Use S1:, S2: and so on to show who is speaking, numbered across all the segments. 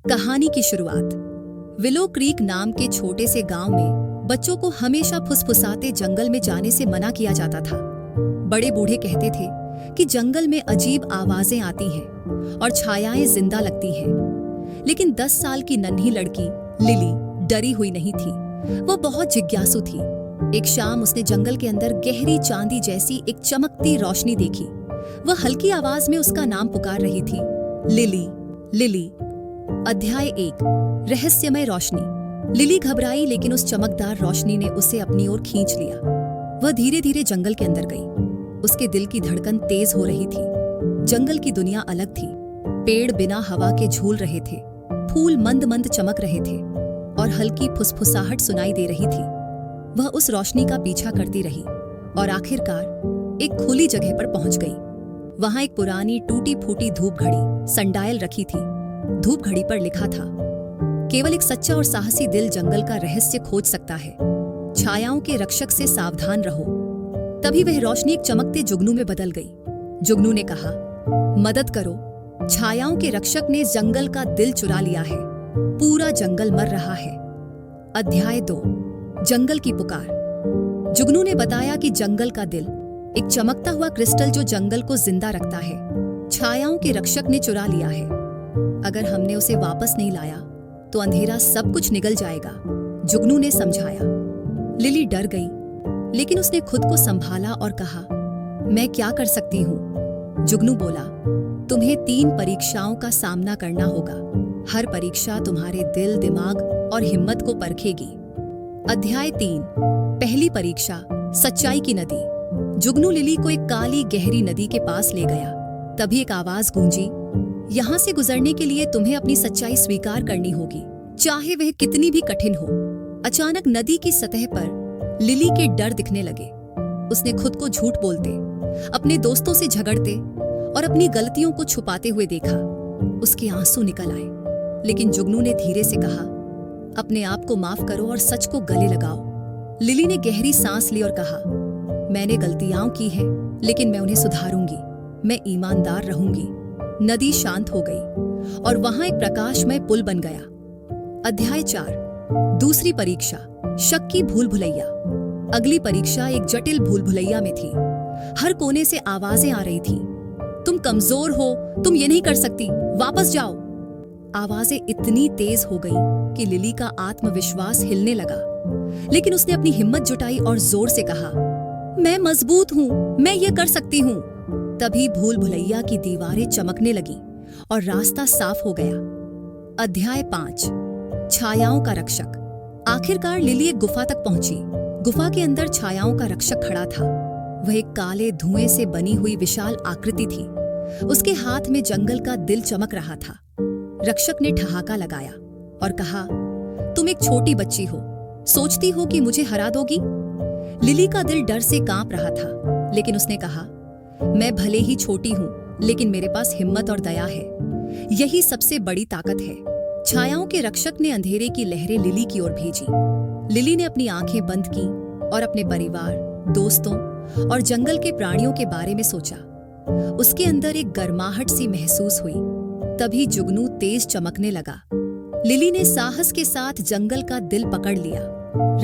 S1: कहानी की शुरुआत। विलो क्रीक नाम के छोटे से गांव में बच्चों को हमेशा फुसफुसाते जंगल में जाने से मना किया जाता था। बड़े बूढ़े कहते थे कि जंगल में अजीब आवाजें आती हैं और छायाएं जिंदा लगती हैं। लेकिन 10 साल की नन्ही लड़की लिली डरी हुई नहीं थी। वो बहुत जिज्ञासु थी। एक शाम उसने जंगल के अंदर गहरी चांदी जैसी एक चमकती रोशनी देखी। वह हल्की आवाज में उसका नाम पुकार रही थी, लिली, लिली। अध्याय 1, रहस्यमय रोशनी। लिली घबराई, लेकिन उस चमकदार रोशनी ने उसे अपनी ओर खींच लिया। वह धीरे धीरे जंगल के अंदर गई। उसके दिल की धड़कन तेज हो रही थी। जंगल की दुनिया अलग थी। पेड़ बिना हवा के झूल रहे थे, फूल मंद मंद चमक रहे थे और हल्की फुसफुसाहट सुनाई दे रही थी। वह उस रोशनी का पीछा करती रही और आखिरकार एक खुली जगह पर पहुंच गई। वहां एक पुरानी टूटी फूटी धूप घड़ी सनडायल रखी थी। धूप घड़ी पर लिखा था, केवल एक सच्चा और साहसी दिल जंगल का रहस्य खोज सकता है। छायाओं के रक्षक से सावधान रहो। तभी वह रोशनी एक चमकते जुगनू में बदल गई। जुगनू ने कहा, मदद करो, छायाओं के रक्षक ने जंगल का दिल चुरा लिया है। पूरा जंगल मर रहा है। अध्याय 2, जंगल की पुकार। जुगनू ने बताया कि जंगल का दिल एक चमकता हुआ क्रिस्टल जो जंगल को जिंदा रखता है, छायाओं के रक्षक ने चुरा लिया है। अगर हमने उसे वापस नहीं लाया तो अंधेरा सब कुछ निगल जाएगा, जुगनू ने समझाया। लिली डर गई, लेकिन उसने खुद को संभाला और कहा, मैं क्या कर सकती हूँ? जुगनू बोला, तुम्हें 3 परीक्षाओं का सामना करना होगा। हर परीक्षा तुम्हारे दिल, दिमाग और हिम्मत को परखेगी। अध्याय 3, पहली परीक्षा, सच्चाई की नदी। जुगनू लिली को एक काली गहरी नदी के पास ले गया। तभी एक आवाज गूंजी, यहाँ से गुजरने के लिए तुम्हें अपनी सच्चाई स्वीकार करनी होगी, चाहे वह कितनी भी कठिन हो। अचानक नदी की सतह पर लिली के डर दिखने लगे। उसने खुद को झूठ बोलते, अपने दोस्तों से झगड़ते और अपनी गलतियों को छुपाते हुए देखा। उसके आंसू निकल आए, लेकिन जुगनू ने धीरे से कहा, अपने आप को माफ करो और सच को गले लगाओ। लिली ने गहरी सांस ली और कहा, मैंने गलतियां की हैं, लेकिन मैं उन्हें सुधारूंगी। मैं ईमानदार रहूंगी। नदी शांत हो गई और वहां एक प्रकाशमय पुल बन गया। अध्याय 4, दूसरी परीक्षा, शक की भूल भुलैया। अगली परीक्षा एक जटिल भूल भुलैया में थी। हर कोने से आवाजें आ रही थीं, तुम कमजोर हो, तुम ये नहीं कर सकती, वापस जाओ। आवाजें इतनी तेज हो गई कि लिली का आत्मविश्वास हिलने लगा, लेकिन उसने अपनी हिम्मत जुटाई और जोर से कहा, मैं मजबूत हूं, मैं ये कर सकती हूं। तभी भूल भुलैया की दीवारें चमकने लगी और रास्ता साफ हो गया। अध्याय 5, छायाओं का रक्षक। आखिरकार लिली एक गुफा तक पहुंची। गुफा के अंदर छायाओं का रक्षक खड़ा था। वह एक काले धुएं से बनी हुई विशाल आकृति थी। उसके हाथ में जंगल का दिल चमक रहा था। रक्षक ने ठहाका लगाया और कहा, तुम एक छोटी बच्ची हो, सोचती हो कि मुझे हरा दोगी? लिली का दिल डर से कांप रहा था, लेकिन उसने कहा, मैं भले ही छोटी हूं, लेकिन मेरे पास हिम्मत और दया है। यही सबसे बड़ी ताकत है। छायाओं के रक्षक ने अंधेरे की लहरें लिली की ओर भेजी। लिली ने अपनी आंखें बंद की और अपने परिवार, दोस्तों और जंगल के प्राणियों के बारे में सोचा। उसके अंदर एक गर्माहट सी महसूस हुई। तभी जुगनू तेज चमकने लगा। लिली ने साहस के साथ जंगल का दिल पकड़ लिया।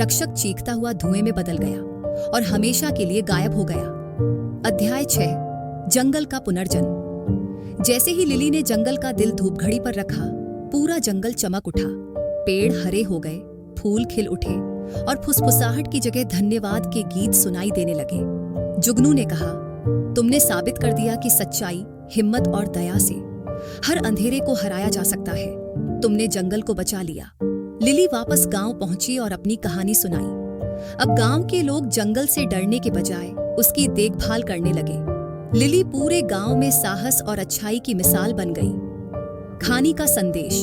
S1: रक्षक चीखता हुआ धुएं में बदल गया और हमेशा के लिए गायब हो गया। अध्याय 6, जंगल का पुनर्जन्म। जैसे ही लिली ने जंगल का दिल धूप घड़ी पर रखा, पूरा जंगल चमक उठा। पेड़ हरे हो गए, फूल खिल उठे और फुसफुसाहट की जगह धन्यवाद के गीत सुनाई देने लगे। जुगनू ने कहा, तुमने साबित कर दिया कि सच्चाई, हिम्मत और दया से हर अंधेरे को हराया जा सकता है। तुमने जंगल को बचा लिया। लिली वापस गांव पहुंची और अपनी कहानी सुनाई। अब गांव के लोग जंगल से डरने के बजाय उसकी देखभाल करने लगे। लिली पूरे गांव में साहस और अच्छाई की मिसाल बन गई। कहानी का संदेश,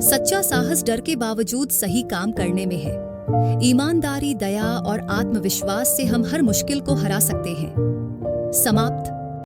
S1: सच्चा साहस डर के बावजूद सही काम करने में है। ईमानदारी, दया और आत्मविश्वास से हम हर मुश्किल को हरा सकते हैं। समाप्त।